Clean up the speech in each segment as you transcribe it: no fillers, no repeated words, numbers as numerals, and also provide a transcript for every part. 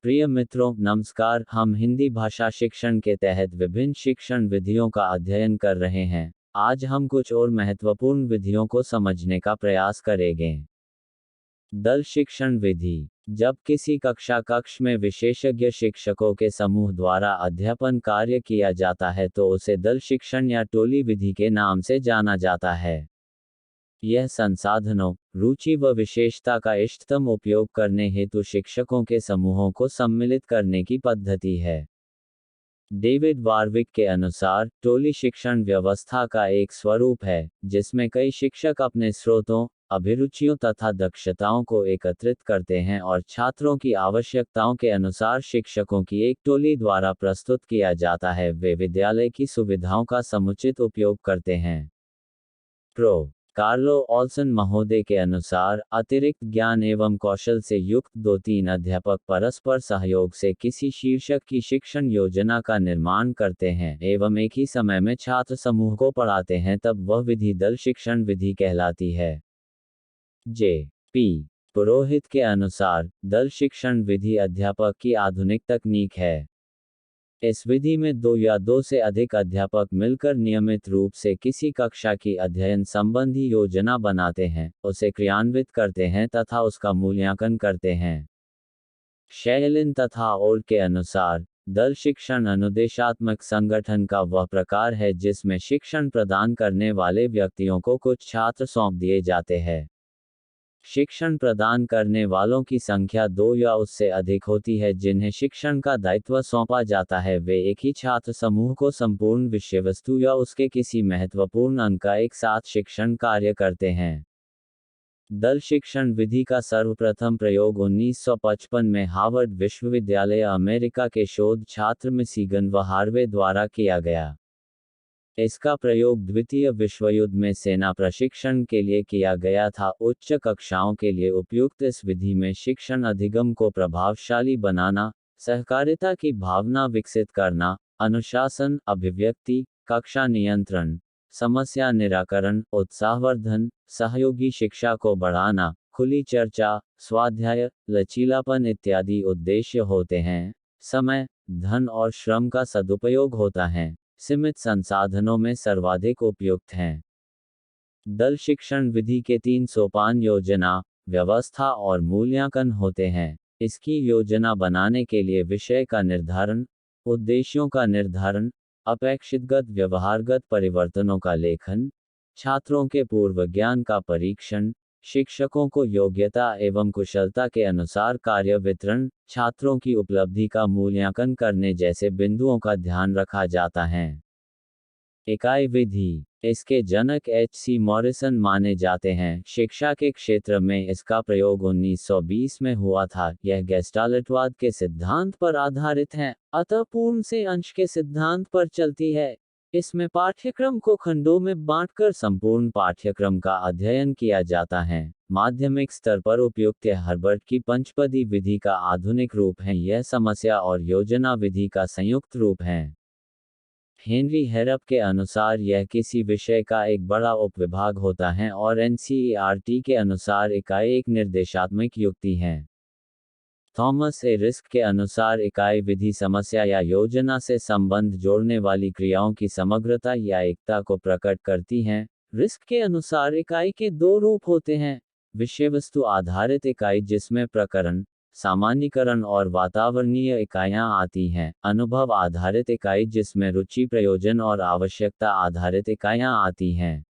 प्रिय मित्रों, नमस्कार। हम हिंदी भाषा शिक्षण के तहत विभिन्न शिक्षण विधियों का अध्ययन कर रहे हैं। आज हम कुछ और महत्वपूर्ण विधियों को समझने का प्रयास करेंगे। दल शिक्षण विधि। जब किसी कक्ष में विशेषज्ञ शिक्षकों के समूह द्वारा अध्यापन कार्य किया जाता है तो उसे दल शिक्षण या टोली विधि के नाम से जाना जाता है। यह संसाधनों, रुचि व विशेषता का इष्टतम उपयोग करने हेतु शिक्षकों के समूहों को सम्मिलित करने की पद्धति है। डेविड वारविक के अनुसार, टोली शिक्षण व्यवस्था का एक स्वरूप है, जिसमें कई शिक्षक अपने स्रोतों, अभिरुचियों तथा दक्षताओं को एकत्रित करते हैं और छात्रों की आवश्यकताओं के अनुसार शिक्षकों की एक टोली द्वारा प्रस्तुत किया जाता है। वे विद्यालय की सुविधाओं का समुचित उपयोग करते हैं। प्रो कार्लो ऑल्सन महोदय के अनुसार, अतिरिक्त ज्ञान एवं कौशल से युक्त 2-3 अध्यापक परस्पर सहयोग से किसी शीर्षक की शिक्षण योजना का निर्माण करते हैं एवं एक ही समय में छात्र समूह को पढ़ाते हैं, तब वह विधि दल शिक्षण विधि कहलाती है। जे पी पुरोहित के अनुसार, दल शिक्षण विधि अध्यापक की आधुनिक तकनीक है। इस विधि में 2 या 2 से अधिक अध्यापक मिलकर नियमित रूप से किसी कक्षा की अध्ययन संबंधी योजना बनाते हैं, उसे क्रियान्वित करते हैं तथा उसका मूल्यांकन करते हैं। शेयलिन तथा और के अनुसार, दल शिक्षण अनुदेशात्मक संगठन का वह प्रकार है जिसमें शिक्षण प्रदान करने वाले व्यक्तियों को कुछ छात्र सौंप दिए जाते हैं। शिक्षण प्रदान करने वालों की संख्या 2 या उससे अधिक होती है जिन्हें शिक्षण का दायित्व सौंपा जाता है। वे एक ही छात्र समूह को संपूर्ण विषय वस्तु या उसके किसी महत्वपूर्ण अंग का एक साथ शिक्षण कार्य करते हैं। दल शिक्षण विधि का सर्वप्रथम प्रयोग 1955 में हार्वर्ड विश्वविद्यालय अमेरिका के शोध छात्र मिशिगन व हार्वे द्वारा किया गया। इसका प्रयोग द्वितीय विश्वयुद्ध में सेना प्रशिक्षण के लिए किया गया था। उच्च कक्षाओं के लिए उपयुक्त इस विधि में शिक्षण अधिगम को प्रभावशाली बनाना, सहकारिता की भावना विकसित करना, अनुशासन, अभिव्यक्ति, कक्षा नियंत्रण, समस्या निराकरण, उत्साहवर्धन, सहयोगी शिक्षा को बढ़ाना, खुली चर्चा, स्वाध्याय, लचीलापन इत्यादि उद्देश्य होते हैं। समय, धन और श्रम का सदुपयोग होता है। सीमित संसाधनों में सर्वाधिक उपयुक्त हैं। दल शिक्षण विधि के 3 सोपान योजना, व्यवस्था और मूल्यांकन होते हैं। इसकी योजना बनाने के लिए विषय का निर्धारण, उद्देश्यों का निर्धारण, अपेक्षितगत व्यवहारगत परिवर्तनों का लेखन, छात्रों के पूर्व ज्ञान का परीक्षण, शिक्षकों को योग्यता एवं कुशलता के अनुसार कार्य वितरण, छात्रों की उपलब्धि का मूल्यांकन करने जैसे बिंदुओं का ध्यान रखा जाता है। इकाई विधि। इसके जनक H.C. मॉरिसन माने जाते हैं। शिक्षा के क्षेत्र में इसका प्रयोग 1920 में हुआ था। यह गेस्टाल्टवाद के सिद्धांत पर आधारित है, अतः पूर्ण से अंश के सिद्धांत पर चलती है। इसमें पाठ्यक्रम को खंडों में बांटकर संपूर्ण पाठ्यक्रम का अध्ययन किया जाता है। माध्यमिक स्तर पर उपयुक्त हर्बर्ट की पंचपदी विधि का आधुनिक रूप है। यह समस्या और योजना विधि का संयुक्त रूप है। हेनरी हेरप के अनुसार यह किसी विषय का एक बड़ा उपविभाग होता है और NCERT के अनुसार इकाई एक निर्देशात्मक युक्ति है। थॉमस ए रिस्क के अनुसार इकाई विधि समस्या या योजना से संबंध जोड़ने वाली क्रियाओं की समग्रता या एकता को प्रकट करती हैं। रिस्क के अनुसार इकाई के 2 रूप होते हैं। विषय वस्तु आधारित इकाई जिसमें प्रकरण, सामान्यीकरण और वातावरणीय इकाइयां आती हैं। अनुभव आधारित इकाई जिसमें रुचि, प्रयोजन और आवश्यकता आधारित इकाइयां आती हैं।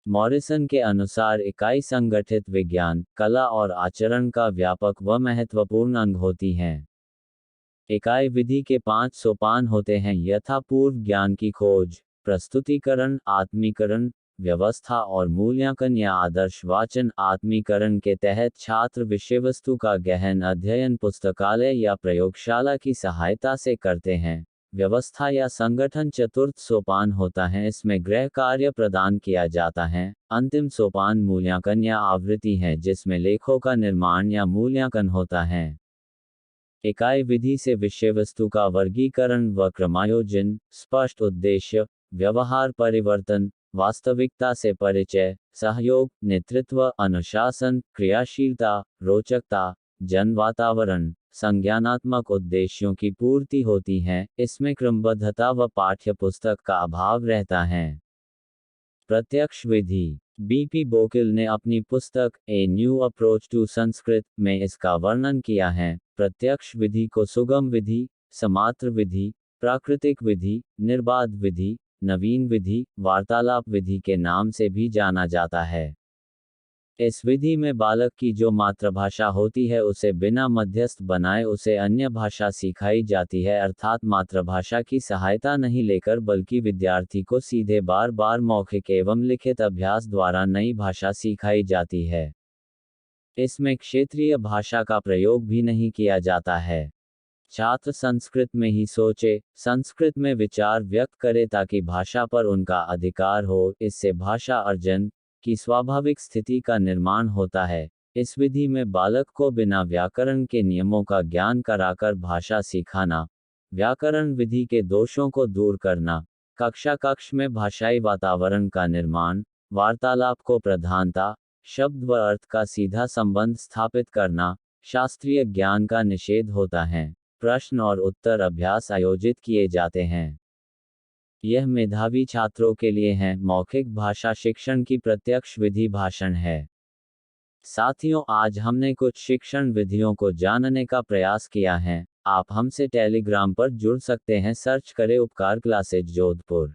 मॉरिसन के अनुसार इकाई संगठित विज्ञान, कला और आचरण का व्यापक व महत्वपूर्ण अंग होती हैं। इकाई विधि के 5 सोपान होते हैं, यथा पूर्व ज्ञान की खोज, प्रस्तुतिकरण, आत्मीकरण, व्यवस्था और मूल्यांकन या आदर्श वाचन। आत्मीकरण के तहत छात्र विषय वस्तु का गहन अध्ययन पुस्तकालय या प्रयोगशाला की सहायता से करते हैं। व्यवस्था या संगठन चतुर्थ सोपान होता है, इसमें गृह कार्य प्रदान किया जाता है। अंतिम सोपान मूल्यांकन या आवृत्ति है जिसमें लेखों का निर्माण या मूल्यांकन होता है। इकाई विधि से विषय वस्तु का वर्गीकरण व क्रमायोजन, स्पष्ट उद्देश्य, व्यवहार परिवर्तन, वास्तविकता से परिचय, सहयोग, नेतृत्व, अनुशासन, क्रियाशीलता, रोचकता, जन वातावरण, संज्ञानात्मक उद्देश्यों की पूर्ति होती है, इसमें क्रमबद्धता व पाठ्य पुस्तक का अभाव रहता है। प्रत्यक्ष विधि। बीपी बोकिल ने अपनी पुस्तक a new approach to Sanskrit में इसका वर्णन किया है। प्रत्यक्ष विधि को सुगम विधि, समात्र विधि, प्राकृतिक विधि, निर्बाध विधि, नवीन विधि, वार्तालाप विधि के नाम से भी जाना जाता है। इस विधि में बालक की जो मातृभाषा होती है उसे बिना मध्यस्थ बनाए उसे अन्य भाषा सिखाई जाती है, अर्थात मातृभाषा की सहायता नहीं लेकर, बल्कि विद्यार्थी को सीधे बार बार मौखिक एवं लिखित अभ्यास द्वारा नई भाषा सिखाई जाती है। इसमें क्षेत्रीय भाषा का प्रयोग भी नहीं किया जाता है। छात्र संस्कृत में ही सोचे, संस्कृत में विचार व्यक्त करे ताकि भाषा पर उनका अधिकार हो। इससे भाषा अर्जन की स्वाभाविक स्थिति का निर्माण होता है। इस विधि में बालक को बिना व्याकरण के नियमों का ज्ञान कराकर भाषा सिखाना, व्याकरण विधि के दोषों को दूर करना, कक्ष में भाषाई वातावरण का निर्माण, वार्तालाप को प्रधानता, शब्द व अर्थ का सीधा संबंध स्थापित करना, शास्त्रीय ज्ञान का निषेध होता है। प्रश्न और उत्तर अभ्यास आयोजित किए जाते हैं। यह मेधावी छात्रों के लिए है। मौखिक भाषा शिक्षण की प्रत्यक्ष विधि भाषण है। साथियों, आज हमने कुछ शिक्षण विधियों को जानने का प्रयास किया है। आप हमसे टेलीग्राम पर जुड़ सकते हैं। सर्च करें उपकार क्लासेज जोधपुर।